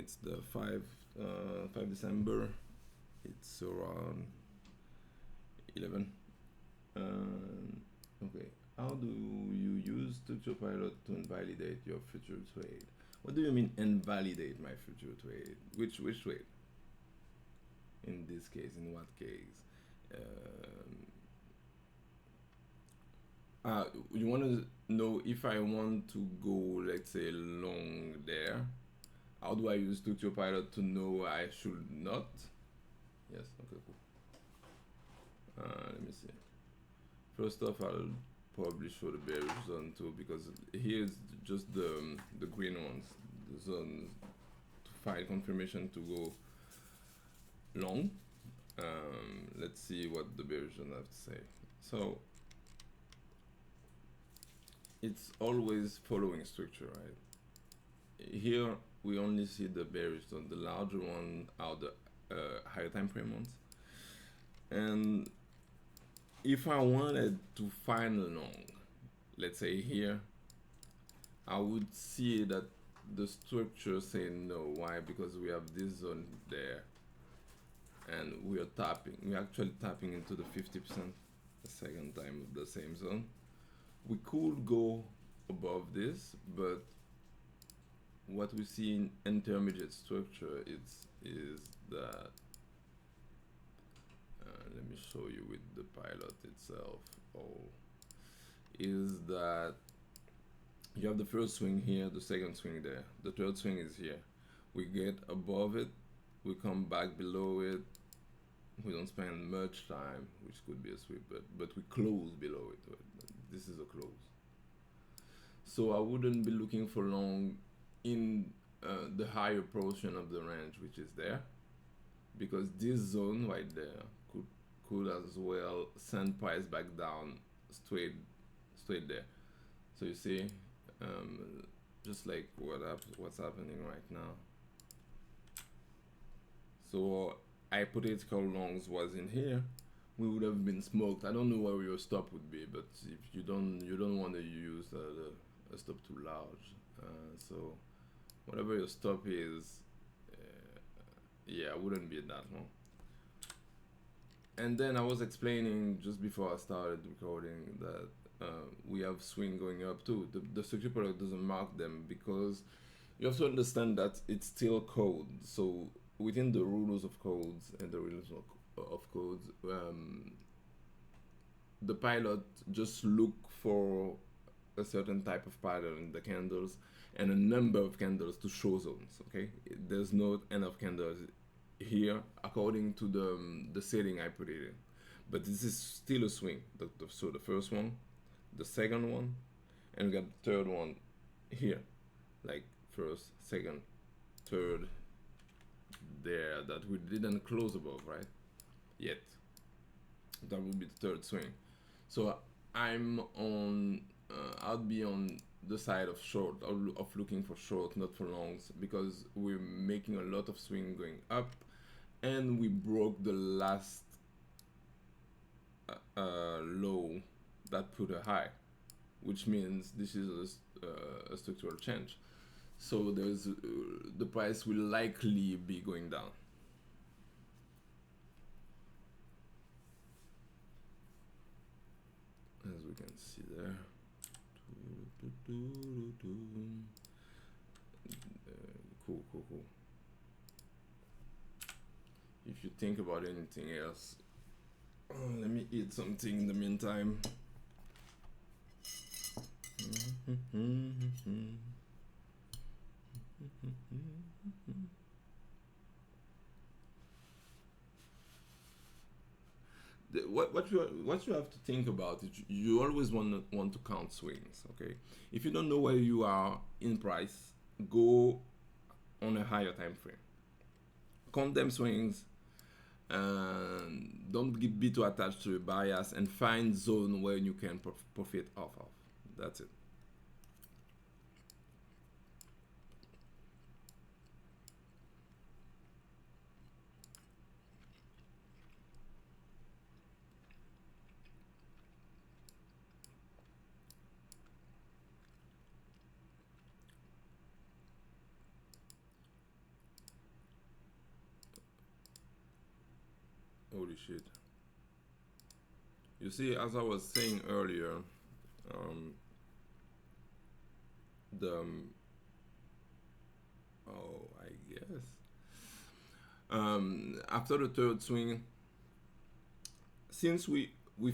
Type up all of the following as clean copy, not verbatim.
It's the 5 December. It's around 11. Okay. How do you use StructurePilot to invalidate your future trade? What do you mean invalidate my future trade? Which trade? In this case, in what case? You want to know if I want to go, let's say, long there. How do I use StructurePilot to know I should not? Yes, okay, cool. Let me see. First off, I'll probably show the bearish zone too, because here's just the green ones, the zones to find confirmation to go long. Let's see what the bearish zone have to say. So it's always following structure, right? Here we only see the bearish zone. The larger one are the higher time frame ones. And if I wanted to find a long, let's say here, I would see that the structure say no. Why? Because we have this zone there, and we are tapping. We're actually tapping into the 50% the second time of the same zone. We could go above this, but what we see in intermediate structure is that let me show you with the pilot itself. Is that you have the first swing here, the second swing there, the third swing is here. We get above it, we come back below it. We don't spend much time, which could be a sweep, but we close below it. This is a close. So I wouldn't be looking for long in the higher portion of the range, which is there, because this zone right there could as well send price back down straight there. So you see, just like what's happening right now. So hypothetical longs was in here, we would have been smoked. I don't know where your stop would be, but if you don't want to use a stop too large, so whatever your stop is, yeah, I wouldn't be that long. And then I was explaining just before I started recording that we have swing going up too. The StructurePilot doesn't mark them because you have to understand that it's still code. So within the rules of codes and the rules of codes, the pilot just look for a certain type of pattern in the candles and a number of candles to show zones. Okay, there's no end of candles here according to the setting I put it in, but this is still a swing. So the first one, the second one, and we got the third one here, like first, second, third there that we didn't close above, right? Yet. That would be the third swing. So I'm on, I'll be on the side of short, of looking for short, not for longs, because we're making a lot of swing going up, and we broke the last low that put a high, which means this is a structural change. So there's the price will likely be going down. As we can see there. Cool. If you think about anything else, let me eat something in the meantime. What you have to think about is you always want to count swings. Okay, if you don't know where you are in price, go on a higher time frame, count them swings, and don't be too attached to a bias, and find zone where you can profit off of. That's it. Holy shit. You see, as I was saying earlier, the oh, I guess after the third swing, since we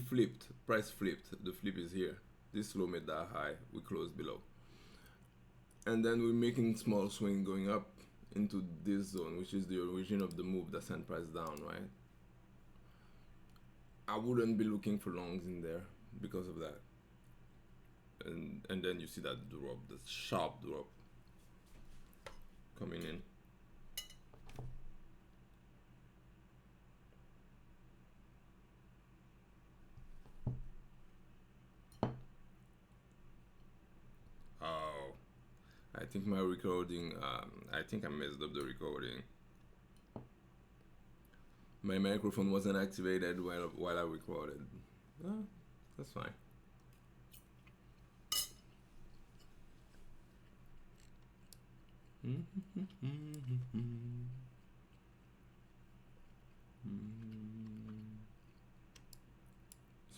flipped, price flipped, the flip is here. This low made that high, we closed below, and then we're making small swing going up into this zone, which is the origin of the move that sent price down, right? I wouldn't be looking for longs in there because of that. And then you see that drop, the sharp drop coming in. Oh, I think my recording, I think I messed up the recording. My microphone wasn't activated while I recorded. That's fine.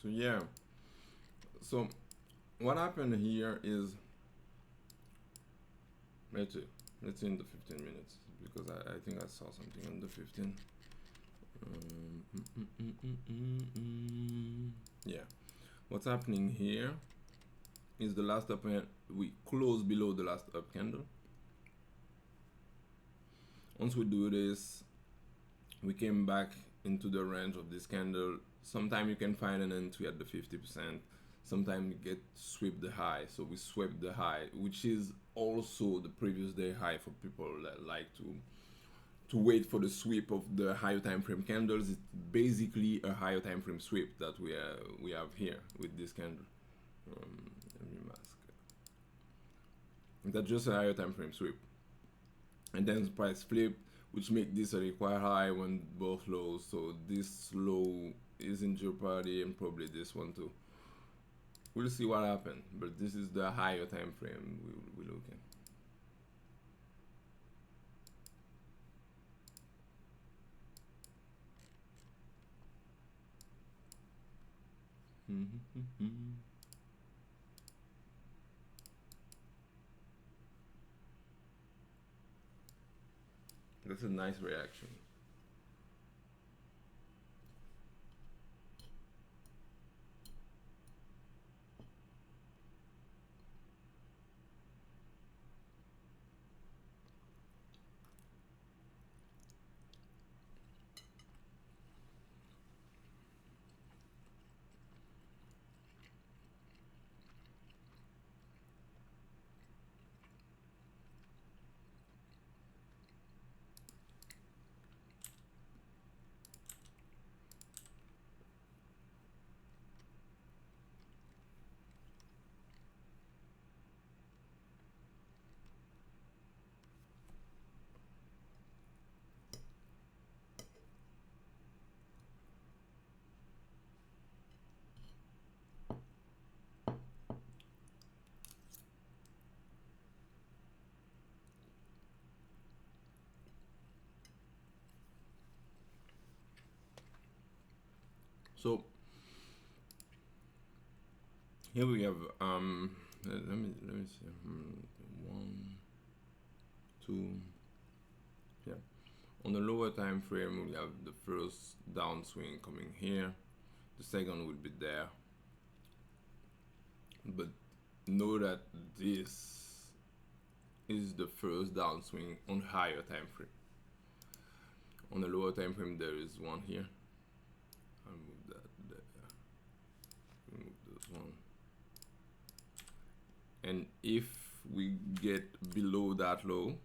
So yeah, so what happened here is, let's see in the 15 minutes, because I think I saw something on the 15. Yeah, what's happening here is the last up, we close below the last up candle. Once we do this, we came back into the range of this candle. Sometimes you can find an entry at the 50%. Sometimes you get sweep the high. So we swept the high, which is also the previous day high for people that like to wait for the sweep of the higher time frame candles. It's basically a higher time frame sweep that we have here with this candle. Let me mask. That's just a higher time frame sweep. And then the price flip, which make this a required high when both lows. So this low is in jeopardy, and probably this one too. We'll see what happens, but this is the higher time frame we're looking. That's a nice reaction. So here we have let me see, 1, 2, yeah. On the lower time frame, we have the first downswing coming here. The second will be there, but know that this is the first downswing on higher time frame. On the lower time frame, there is one here. I'll move that there. Remove this one. And if we get below that low,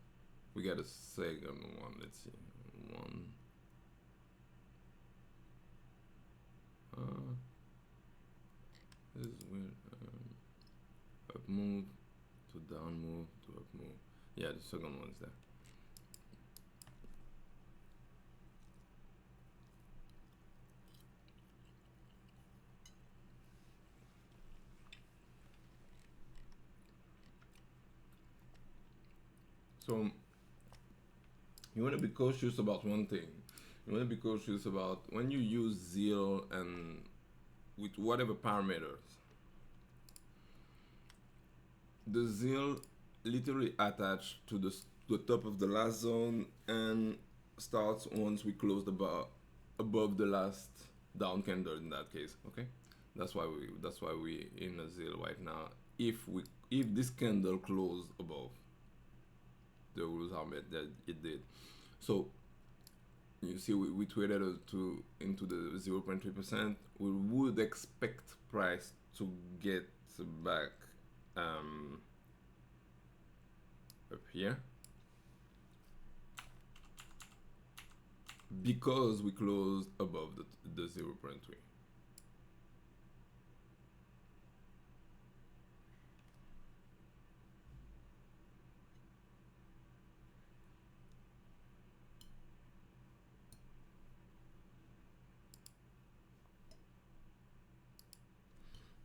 we get a second one. Let's see, one. This is weird. Up move to down move to up move. Yeah, the second one's there. So you want to be cautious about one thing. You want to be cautious about when you use zeal and with whatever parameters. The zeal literally attached to the top of the last zone and starts once we close the bar above the last down candle in that case. Okay, that's why we in a zeal right now. If this candle closed above, the rules are met that it did. So you see we traded into the 0.3%. We would expect price to get back up here because we closed above the 0.3.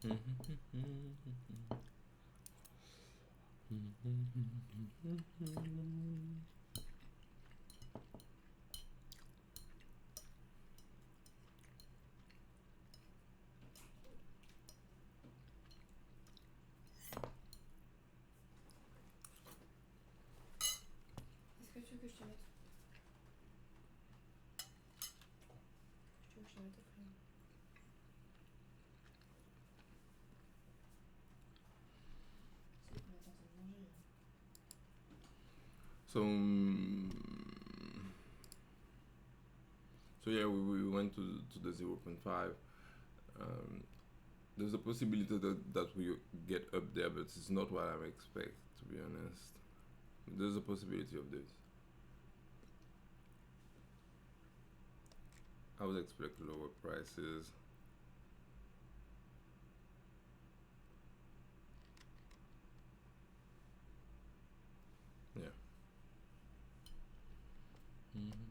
Est-ce que tu veux que je te mette? Tu veux que je te mette au frigo? C'est qu'on est en train de manger. So so yeah, we went to the 0.5. There's a possibility that we get up there, but it's not what I expect, to be honest. There's a possibility of this. I would expect lower prices. Yeah. Mm-hmm.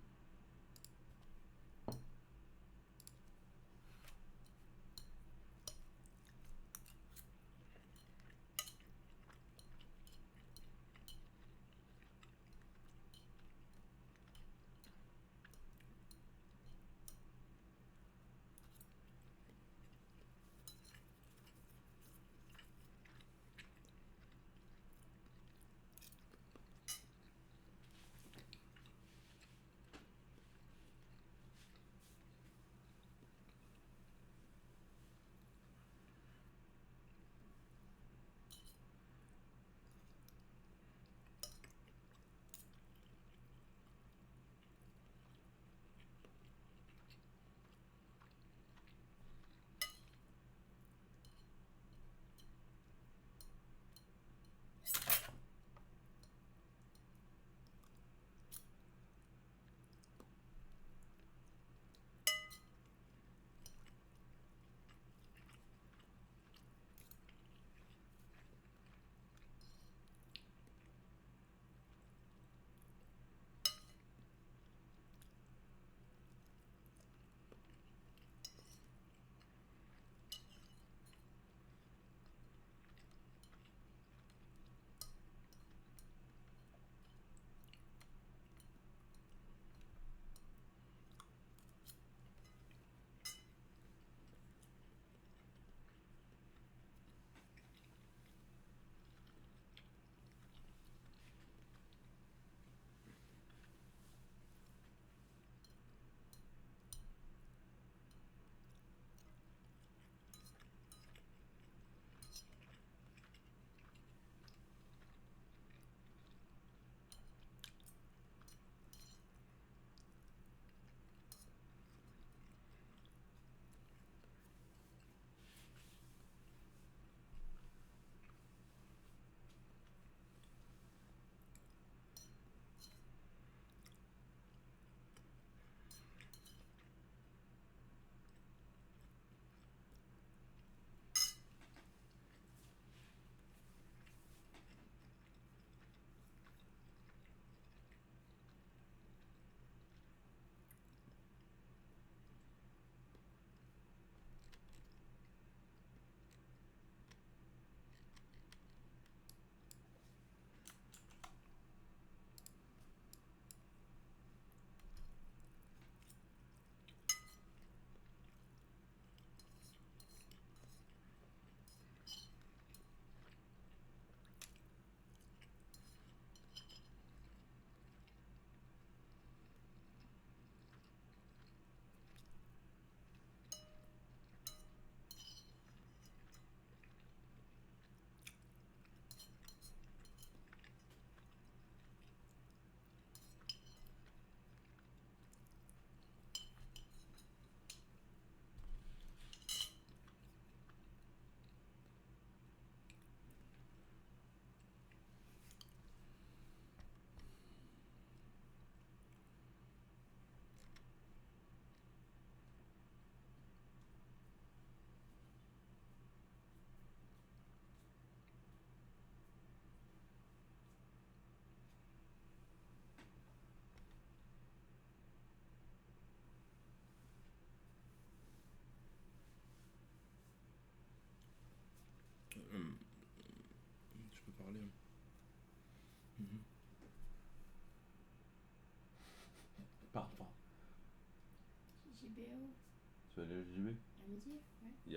t'appelles LJB? À midi, ouais. Il y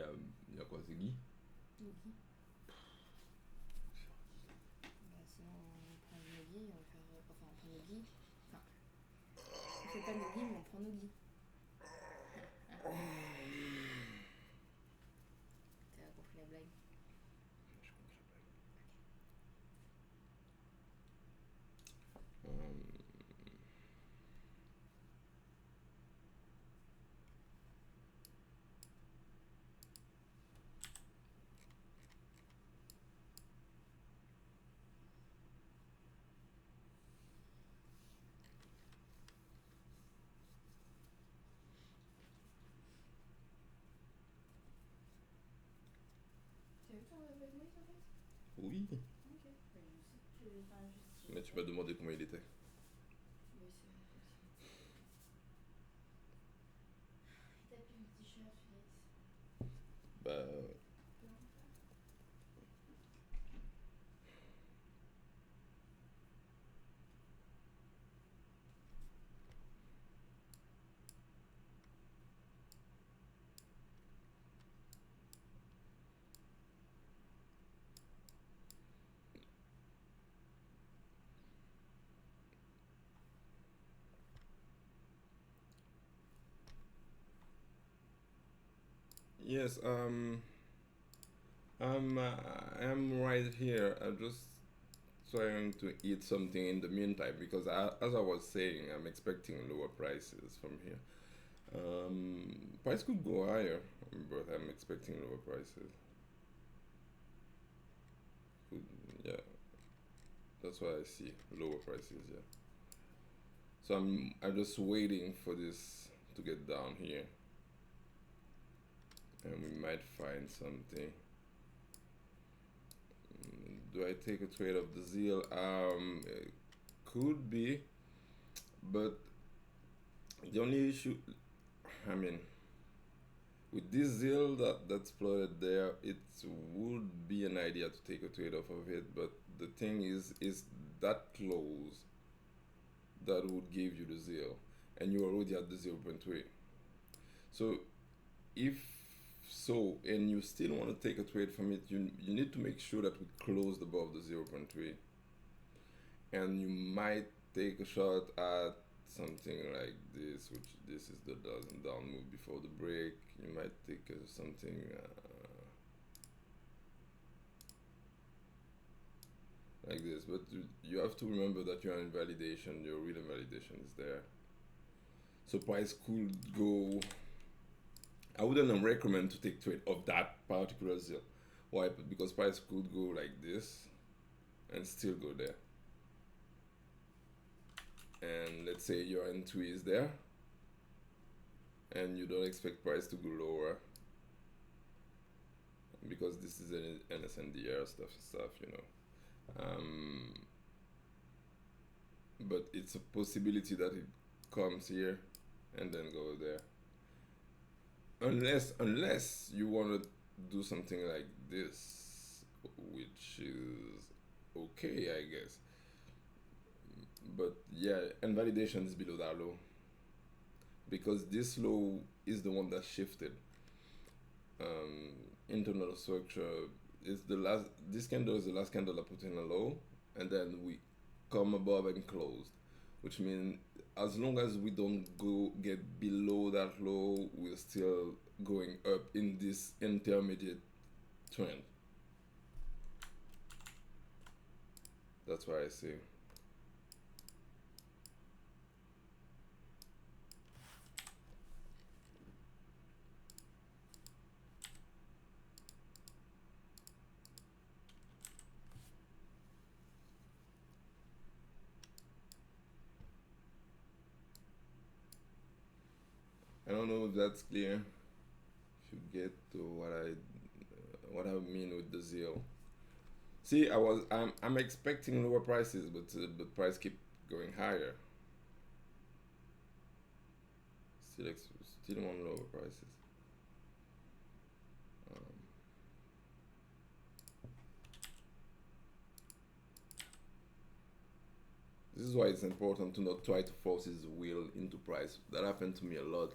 a quoi, c'est Guy? Nogui. Bah, sinon, on prend le Nogui et on fait. Enfin, on prend Nogui. Enfin, on fait pas Nogui, mais on prend Nogui. T'as compris la blague? J'ai compris la blague. T'as vu ton bad weight en fait? Oui, Ok. Bah, je sais que tu. Enfin, juste. mais tu m'as demandé comment il était. Oui, c'est vrai, effectivement. Et t'as pris le t-shirt, Félix? Bah, Tu peux en faire? yes, I'm right here. I'm just trying to eat something in the meantime because as I was saying, I'm expecting lower prices from here. Price could go higher, but I'm expecting lower prices. Could, yeah, that's what I see. Lower prices, yeah. So I'm just waiting for this to get down here, and we might find something. Do I take a trade of the zeal? It could be, but the only issue, I mean, with this zeal that's plotted there, it would be an idea to take a trade off of it. But the thing is that close that would give you the zeal, and you're already at the 0.3. So if so, and you still want to take a trade from it, you need to make sure that we closed above the 0.3, and you might take a shot at something like this, which this is the down move before the break. You might take something like this, but you have to remember that you're in validation. Your real invalidation is there, so price could go. I wouldn't recommend to take trade of that particular zeal. Why? Because price could go like this and still go there. And let's say your entry is there and you don't expect price to go lower because this is an NSNDR stuff, you know. But it's a possibility that it comes here and then go there. Unless you want to do something like this, which is okay, I guess. But yeah, invalidation is below that low because this low is the one that shifted. Internal structure is the last. This candle is the last candle I put in a low, and then we come above and closed, which means as long as we don't go get below that low, we're still going up in this intermediate trend. That's why I say. I don't know if that's clear. If you get to what I mean with the zeal. See, I'm expecting lower prices, but price keep going higher. Still want lower prices. This is why it's important to not try to force his will into price. That happened to me a lot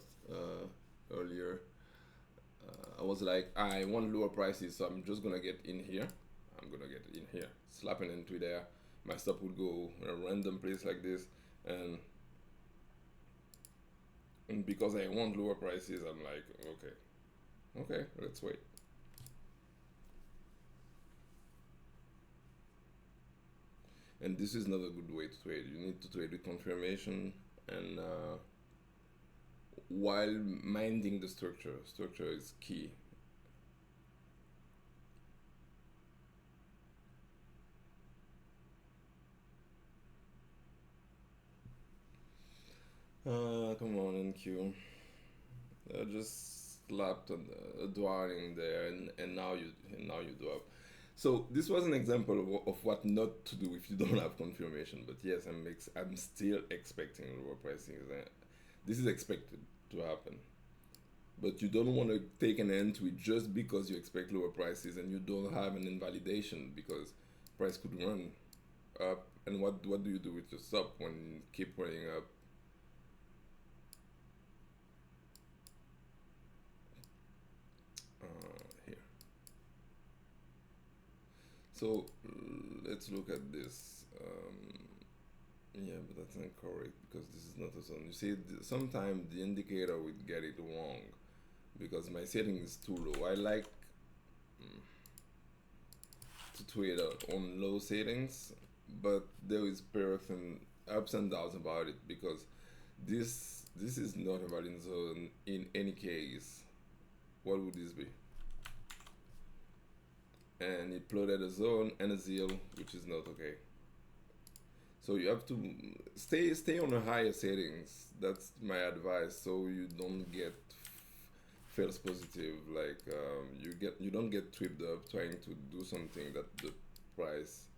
earlier. I was like, I want lower prices, so I'm just gonna get in here. I'm gonna get in here, slap an entry there. My stop would go in a random place like this, and because I want lower prices, I'm like, okay, let's wait. And this is not a good way to trade. You need to trade with confirmation and while minding the structure. Structure is key. Come on, NQ. Just slapped on the dwelling there, and now you drop. So this was an example of what not to do if you don't have confirmation. But yes, I'm still expecting lower pricing. This is expected to happen. But you don't want to take an entry just because you expect lower prices and you don't have an invalidation because price could run up. And what do you do with your stop when you keep running up? Here. So let's look at this. Yeah, but that's incorrect because this is not a zone. You see, sometimes the indicator would get it wrong because my setting is too low. I like to trade on low settings, but there is perks and ups and downs about it because this is not a valid zone in any case. What would this be? And it plotted a zone and a zero, which is not okay. So you have to stay on the higher settings. That's my advice, so you don't get false positive. Like you don't get tripped up trying to do something that the price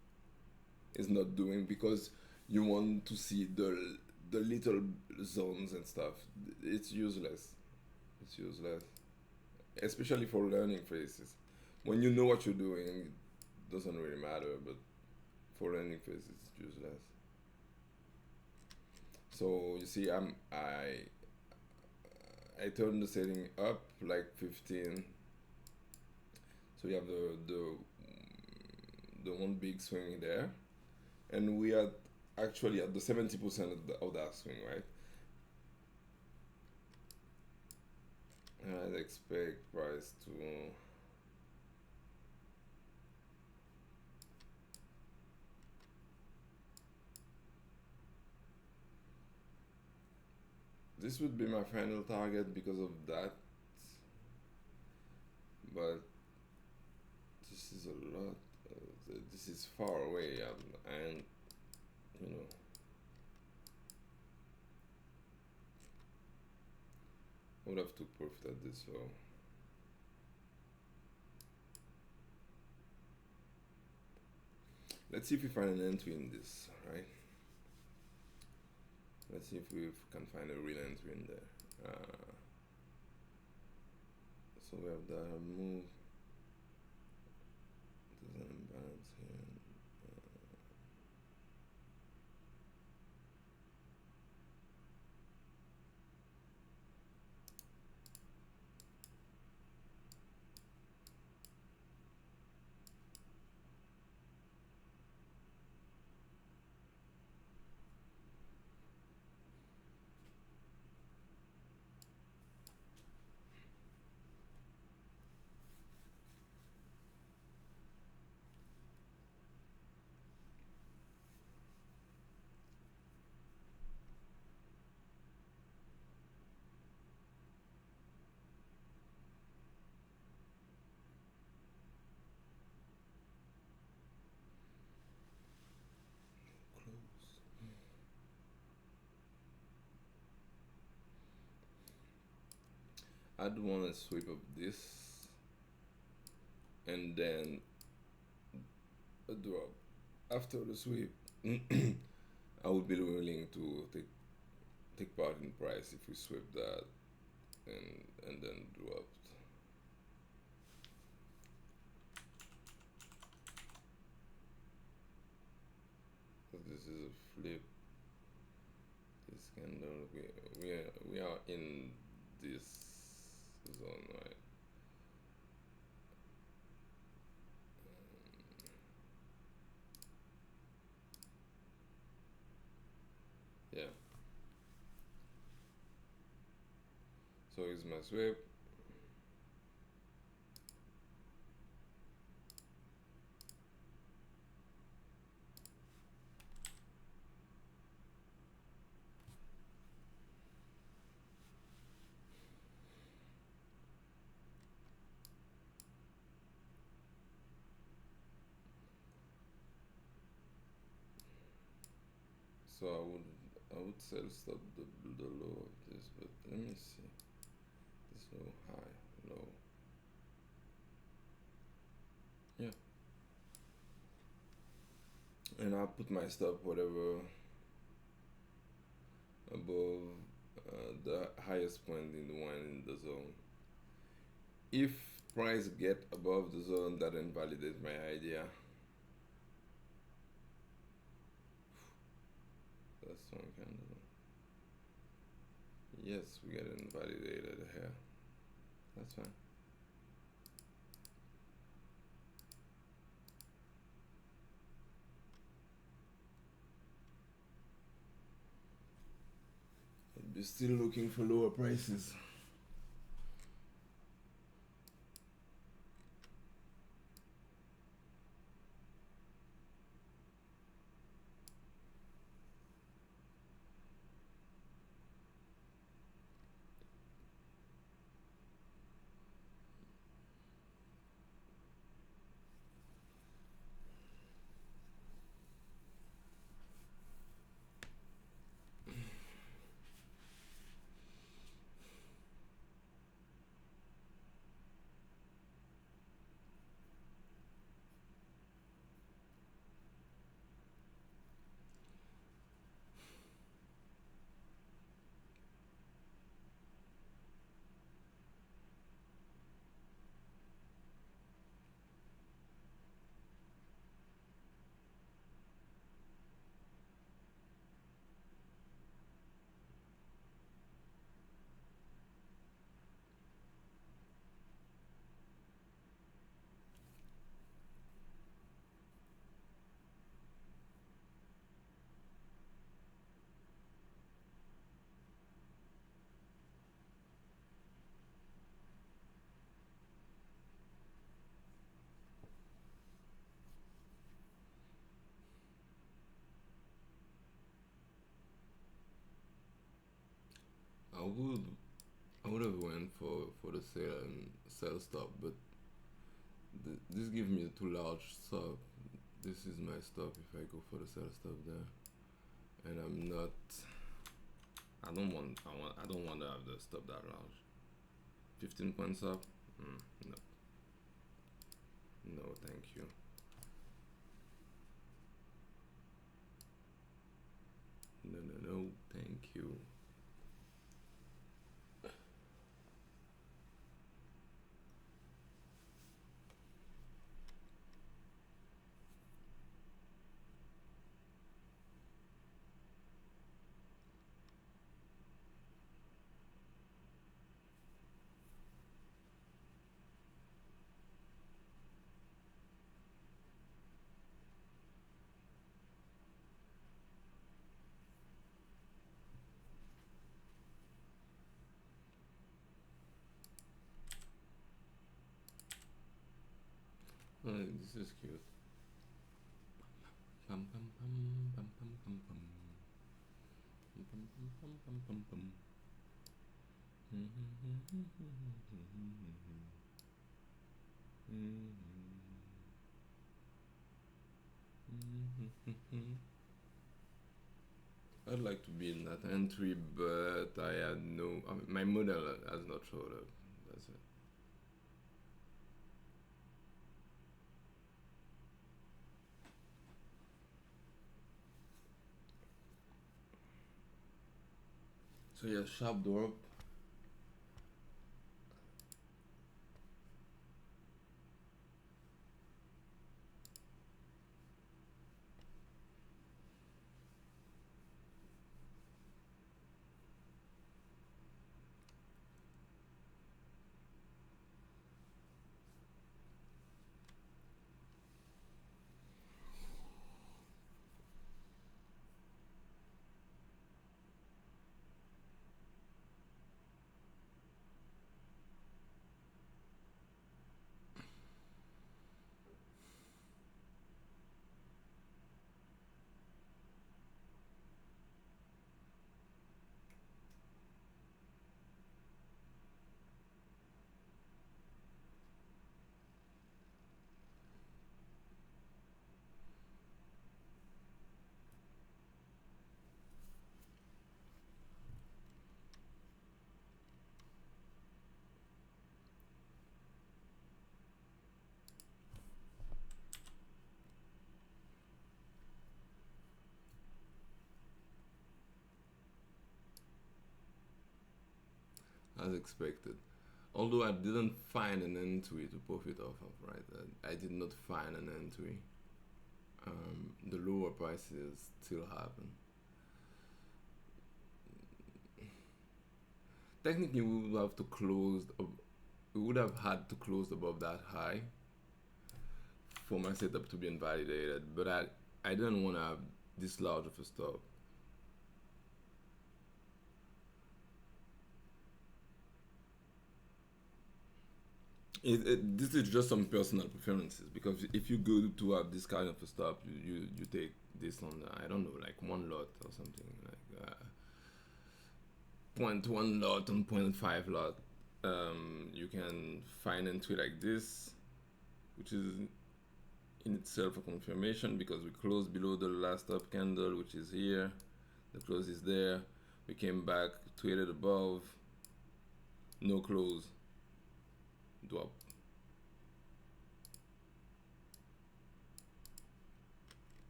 is not doing because you want to see the little zones and stuff. It's useless. It's useless, especially for learning phases. When you know what you're doing, it doesn't really matter. But for learning phases, it's useless. So you see, I turn the setting up like 15. So you have the one big swing there, and we are actually at the 70% of that swing, right? I'd expect price to. This would be my final target because of that, but this is a lot. This is far away, and you know, I would have to prove that this low. Let's see if we find an entry in this, right? Let's see if we can find a real entry in there. So we have the move. There's an imbalance here. Close. I'd want to sweep up this and then a drop. After the sweep, I would be willing to take part in price if we sweep that and then dropped. So this is a flip. This candle we are in this zone, right? So here's my sweep. So I would sell stop the low of this, but let me see. This low, high, low. Yeah. And I'll put my stop whatever above the highest point in the one in the zone. If price get above the zone, that invalidates my idea. That's one candle. Yes, we get invalidated here. That's fine. I'd be still looking for lower prices. I would I would have went for the sale and sell stop, but this gives me a too large stop. This is my stop if I go for the sell stop there, and I'm not. I don't want to have the stop that large. 15 points up. No, no, thank you. No, no, no, thank you. Oh, this is cute. Pum pum pum pum pum pum pum. Pum pum pum pum pum pum pum. I'd like to be in that entry, but I had no. I mean, my model has not showed up. That's it. So yeah, sharp drop. as expected. Although I didn't find an entry to profit off of, right? I did not find an entry. The lower prices still happen. Technically, we would have to close. We would have had to close above that high for my setup to be invalidated, but I didn't want to have this large of a stop. This is just some personal preferences, because if you go to have this kind of a stop, you take this on, I don't know, like one lot or something, like 0.1 lot and 0.5 lot. You can find entry like this, which is in itself a confirmation, because we closed below the last up candle, which is here. The close is there. We came back, traded above, no close, drop.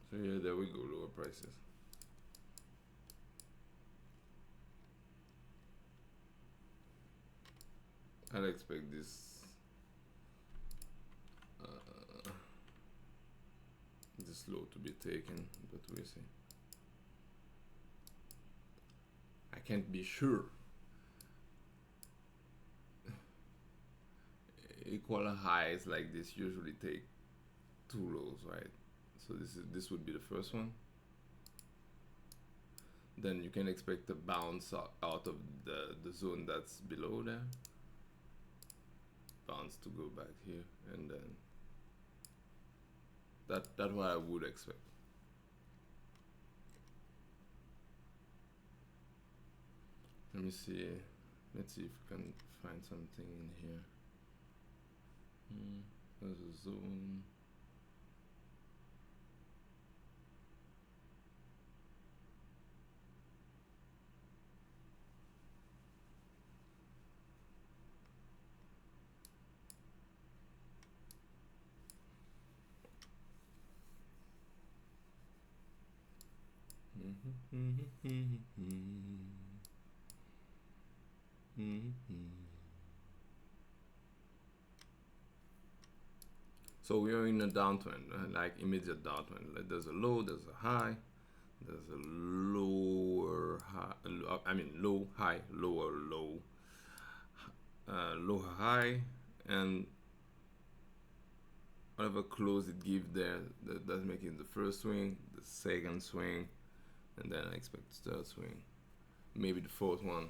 So yeah, there we go, lower prices. I'd expect this low to be taken, but we'll see. I can't be sure. Equal highs like this usually take two lows, right? So this would be the first one. Then you can expect a bounce out of the zone that's below there. Bounce to go back here, and then that's what I would expect. Let me see. Let's see if we can find something in here. There's a zone. So we are in a downtrend, like immediate downtrend. Like there's a low, there's a high, there's a lower high. I mean low, high, lower, low, lower, high, and whatever close it gives there, that's making the first swing, the second swing, and then I expect the third swing, maybe the fourth one.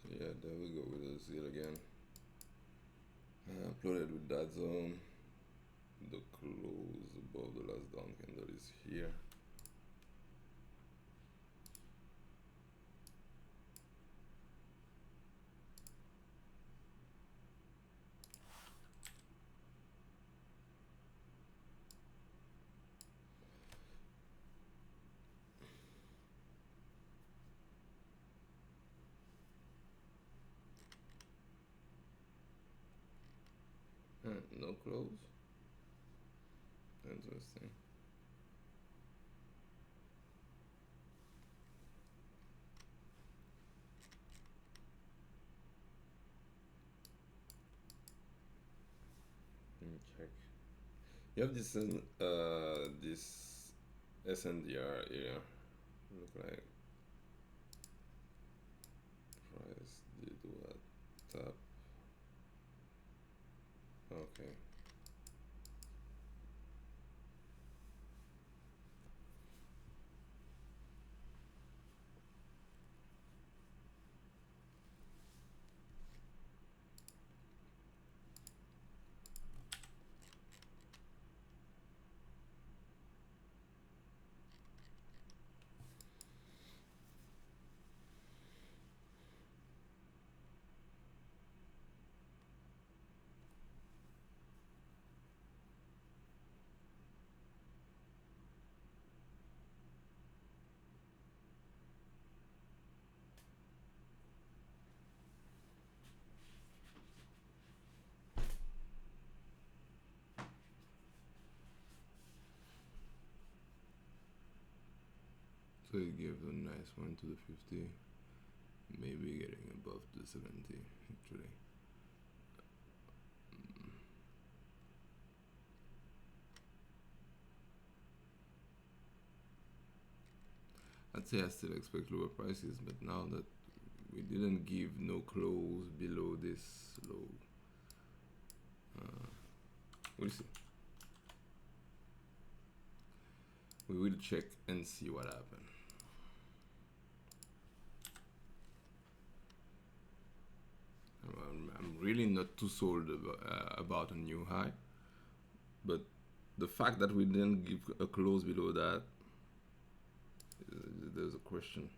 So yeah, there we go with the seal again. Uploaded with that zone. The close above the last down candle is here. No close. Interesting. Let me check. You have this SNDR here. Look like price did what? Tap. Okay. So it gave a nice one to the 50, maybe getting above the 70 actually. I'd say I still expect lower prices, but now that we didn't give no close below this low, we'll see. We will check and see what happens. I'm really not too sold about a new high, but the fact that we didn't give a close below that, there's a question.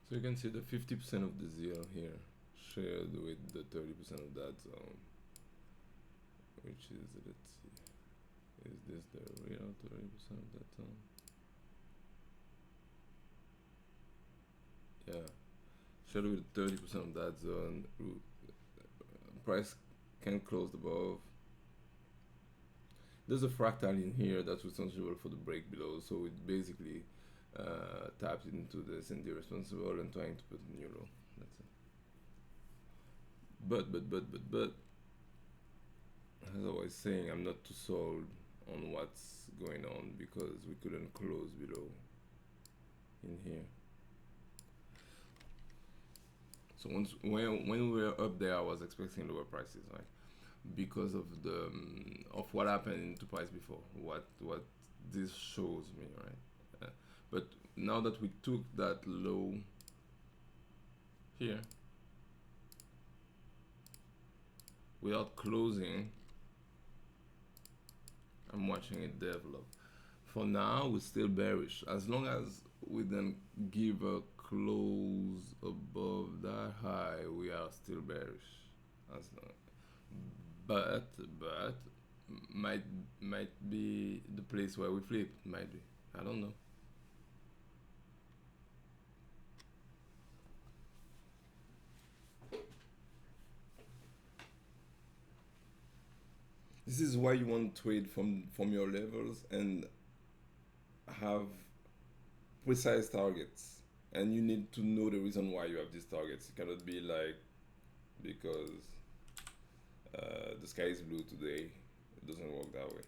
So you can see the 50% of the zeal here shared with the 30% of that zone, which is, let's see, is this the real 30% of that zone? Yeah, shared with 30% of that zone. Price can close above. There's a fractal in here that's responsible for the break below, so it basically taps into the S&D responsible and trying to put a new low. That's it. But, as I was saying, I'm not too sold on what's going on because we couldn't close below in here. So when we were up there, I was expecting lower prices, right? Because of the of what happened into price before. What this shows me, right? But now that we took that low here without closing, I'm watching it develop. For now, we're still bearish. As long as we don't give a close above that high, we are still bearish. As long, but might be the place where we flip. Might be. I don't know. This is why you want to trade from your levels and have precise targets, and you need to know the reason why you have these targets. It cannot be like because the sky is blue today. It doesn't work that way.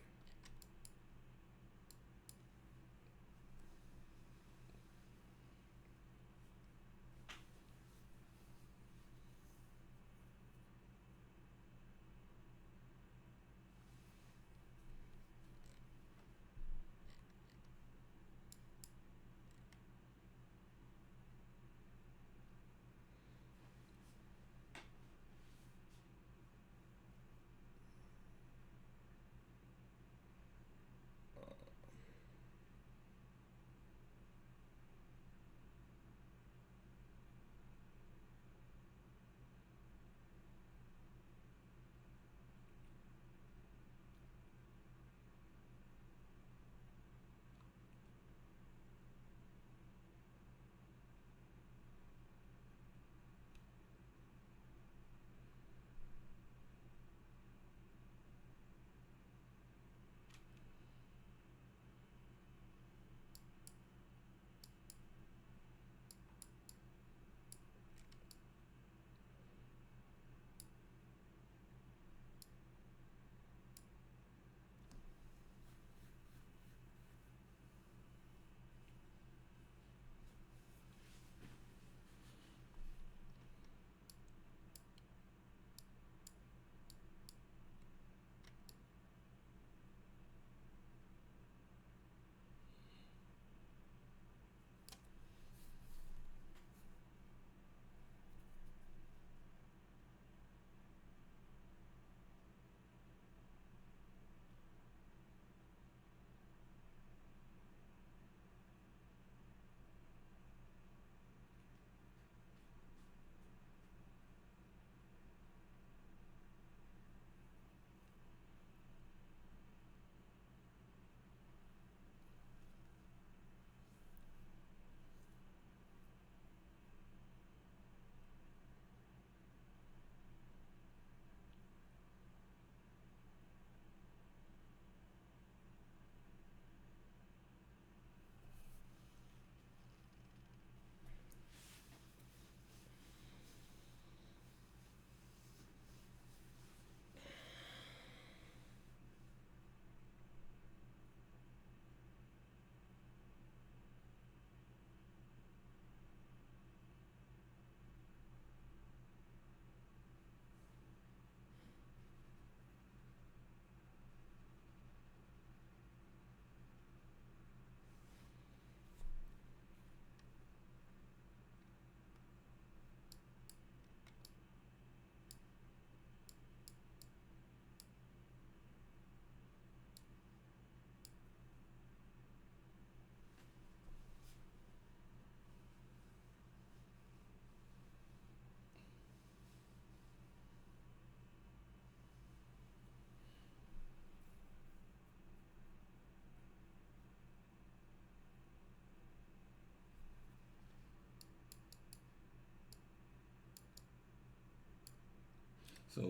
So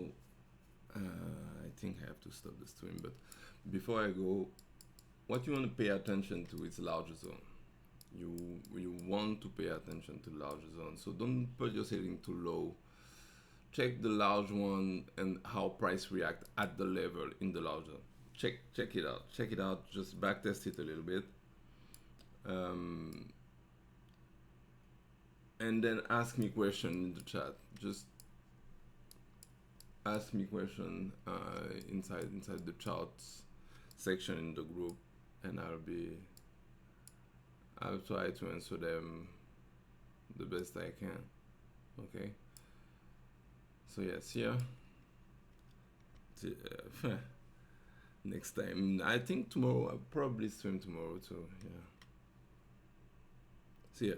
I think I have to stop the stream, but before I go, what you want to pay attention to is larger zone. You want to pay attention to larger zone, so don't put your setting too low. Check the large one and how price react at the level in the large zone. Check it out. Check it out. Just backtest it a little bit, and then ask me question in the chat. Just ask me question inside the charts section in the group, and I'll try to answer them the best I can. Okay. So yes, here. Next time, I think tomorrow. I'll probably stream tomorrow too. Yeah. See ya.